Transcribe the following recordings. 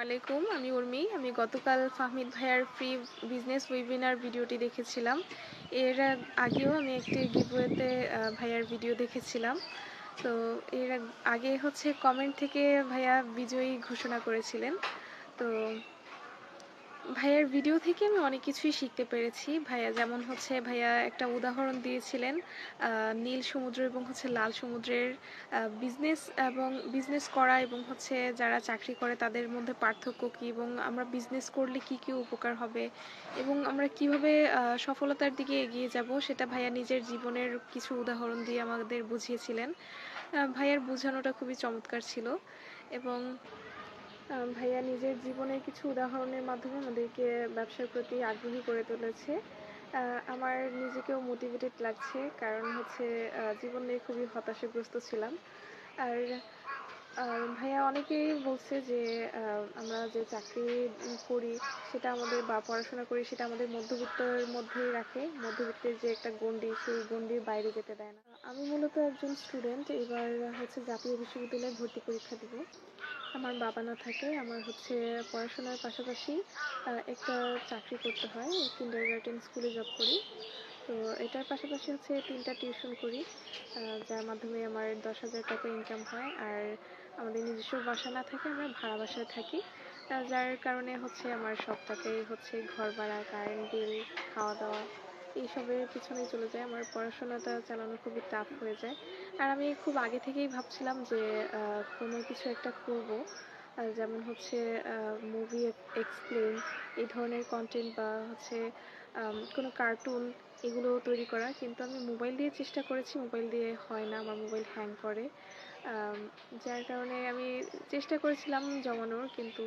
আলাইকুম, আমি উর্মি। আমি গতকাল ফাহমিদ ভাইয়ার ফ্রি বিজনেস ওয়েবিনার ভিডিওটি দেখেছিলাম। এর আগেও আমি একটি গিভওয়েতে ভাইয়ার ভিডিও দেখেছিলাম। তো এর আগে কমেন্ট থেকে ভাইয়া বিজয়ী ঘোষণা করেছিলেন। তো ভাইয়ার ভিডিও থেকে আমি অনেক কিছুই শিখতে পেরেছি। ভাইয়া একটা উদাহরণ দিয়েছিলেন নীল সমুদ্র এবং লাল সমুদ্রের বিজনেস করা এবং যারা চাকরি করে তাদের মধ্যে পার্থক্য কী, এবং আমরা বিজনেস করলে কি কি উপকার হবে এবং আমরা কিভাবে সফলতার দিকে এগিয়ে যাব, সেটা ভাইয়া নিজের জীবনের কিছু উদাহরণ দিয়ে আমাদের বুঝিয়েছিলেন। ভাইয়ার বোঝানোটা খুবই চমৎকার ছিল এবং ভাইয়া নিজের জীবনের কিছু উদাহরণের মাধ্যমে আমাদেরকে ব্যবসার প্রতি আগ্রহী করে তুলেছে। আমার নিজেকেও মোটিভেটেড লাগছে, কারণ জীবনে খুবই হতাশাগ্রস্ত ছিলাম। আর ভাইয়া অনেকেই বলছে যে আমরা যে চাকরি করি সেটা আমাদের বা পড়াশোনা করি সেটা আমাদের মধ্যবিত্তের মধ্যেই রাখে, মধ্যবিত্তের যে একটা গণ্ডি, সেই গণ্ডির বাইরে যেতে দেয় না। আমি মূলত একজন স্টুডেন্ট, এবার জাতীয় বিশ্ববিদ্যালয়ে ভর্তি পরীক্ষা দিব। আমার বাবা না থাকে, আমার পড়াশোনার পাশাপাশি একটা চাকরি করতে হয়। কিন্ডারগার্টেন স্কুলে জব করি। তো এটার পাশাপাশি 3টা টিউশন করি, যার মাধ্যমে আমার 10,000 টাকা ইনকাম হয়। আর আমাদের নিজস্ব বাসা না থাকে, আমরা ভাড়া বাসায় থাকি, যার কারণে আমার সব টাকাই ঘর ভাড়া, কারেন্ট বিল, খাওয়া দাওয়া এইসবের পিছনেই চলে যায়। আমার পড়াশোনাটা চালানো খুবই টাফ হয়ে যায়। আর আমি খুব আগে থেকেই ভাবছিলাম যে কোনো কিছু একটা করব, যেমন মুভি এক্সপ্লেন এই ধরনের কন্টেন্ট, বা কোনো কার্টুন, এগুলো তৈরি করা। কিন্তু আমি মোবাইল দিয়ে চেষ্টা করেছি, মোবাইল দিয়ে হয় না, আমার মোবাইল হ্যাং করে। যার কারণে আমি চেষ্টা করেছিলাম জমানোর, কিন্তু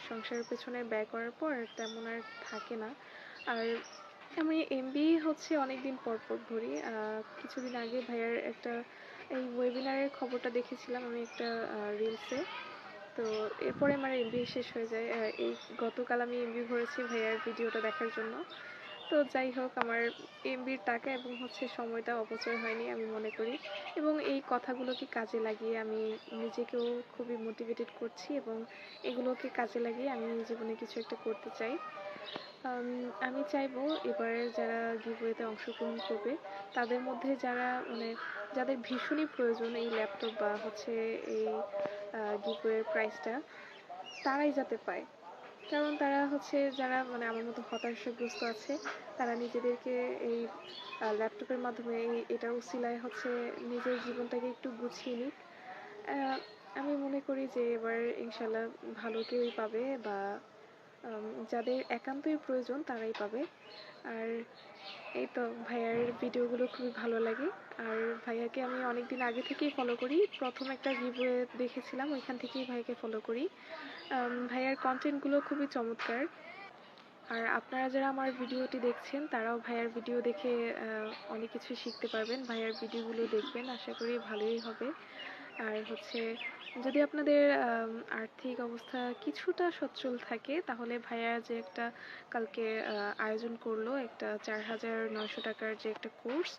সংসারের পেছনে ব্যয় করার পর তেমন আর থাকে না। আর আমি এমবি অনেক দিন পর পর ভরি। কিছুদিন আগে ভাইয়ার একটা এই ওয়েবিনারের খবরটা দেখেছিলাম আমি একটা রিলসে। তো এরপরে আমার এমবি শেষ হয়ে যায়। এই গতকাল আমি এমবি ভরেছি ভাইয়ার ভিডিওটা দেখার জন্য। তো যাই হোক, আমার এমবির টাকা এবং সময়টা অপচয় হয়নি আমি মনে করি, এবং এই কথাগুলোকে কাজে লাগিয়ে আমি নিজেকেও খুবই মোটিভেটেড করছি, এবং এগুলোকে কাজে লাগিয়ে আমি জীবনে কিছু একটা করতে চাই। আমি চাইবো এবার যারা গিভওয়েতে অংশগ্রহণ করবে তাদের মধ্যে যাদের ভীষণই প্রয়োজন এই ল্যাপটপ বা এই গিভওয়ের প্রাইসটা, তারাই যাতে পায়। কারণ তারা যারা আমার মতো হতাশাগ্রস্ত আছে, তারা নিজেদেরকে এই ল্যাপটপের মাধ্যমে এটার উসিলায় নিজের জীবনটাকে একটু গুছিয়ে নিক। আমি মনে করি যে এবার ইনশাল্লাহ ভালো কেউই পাবে, বা যাদের একান্তই প্রয়োজন তারাই পাবে। আর এই তো, ভাইয়ার ভিডিওগুলো খুবই ভালো লাগে। আর ভাইয়াকে আমি অনেকদিন আগে থেকেই ফলো করি, প্রথম একটা গিভওয়ে দেখেছিলাম ওইখান থেকেই ভাইয়াকে ফলো করি। ভাইয়ার কন্টেন্টগুলো খুবই চমৎকার। আর আপনারা যারা আমার ভিডিওটি দেখছেন তারাও ভাইয়ার ভিডিও দেখে অনেক কিছু শিখতে পারবেন। ভাইয়ার ভিডিওগুলো দেখবেন, আশা করি ভালোই হবে। আর যদি আপনাদের আর্থিক অবস্থা কিছুটা সচ্ছল থাকে, তাহলে ভাইয়া যে একটা কালকে আয়োজন করলো, একটা 4,900 টাকার যে একটা কোর্স,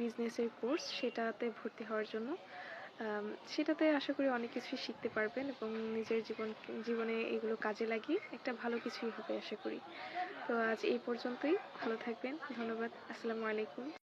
বিজনেসের কোর্স, সেটাতে ভর্তি হওয়ার জন্য, সেটাতে আশা করি অনেক কিছুই শিখতে পারবেন, এবং নিজের জীবনে এগুলো কাজে লাগিয়ে একটা ভালো কিছুই হবে আশা করি। তো আজ এই পর্যন্তই, ভালো থাকবেন, ধন্যবাদ, আসসালামু আলাইকুম।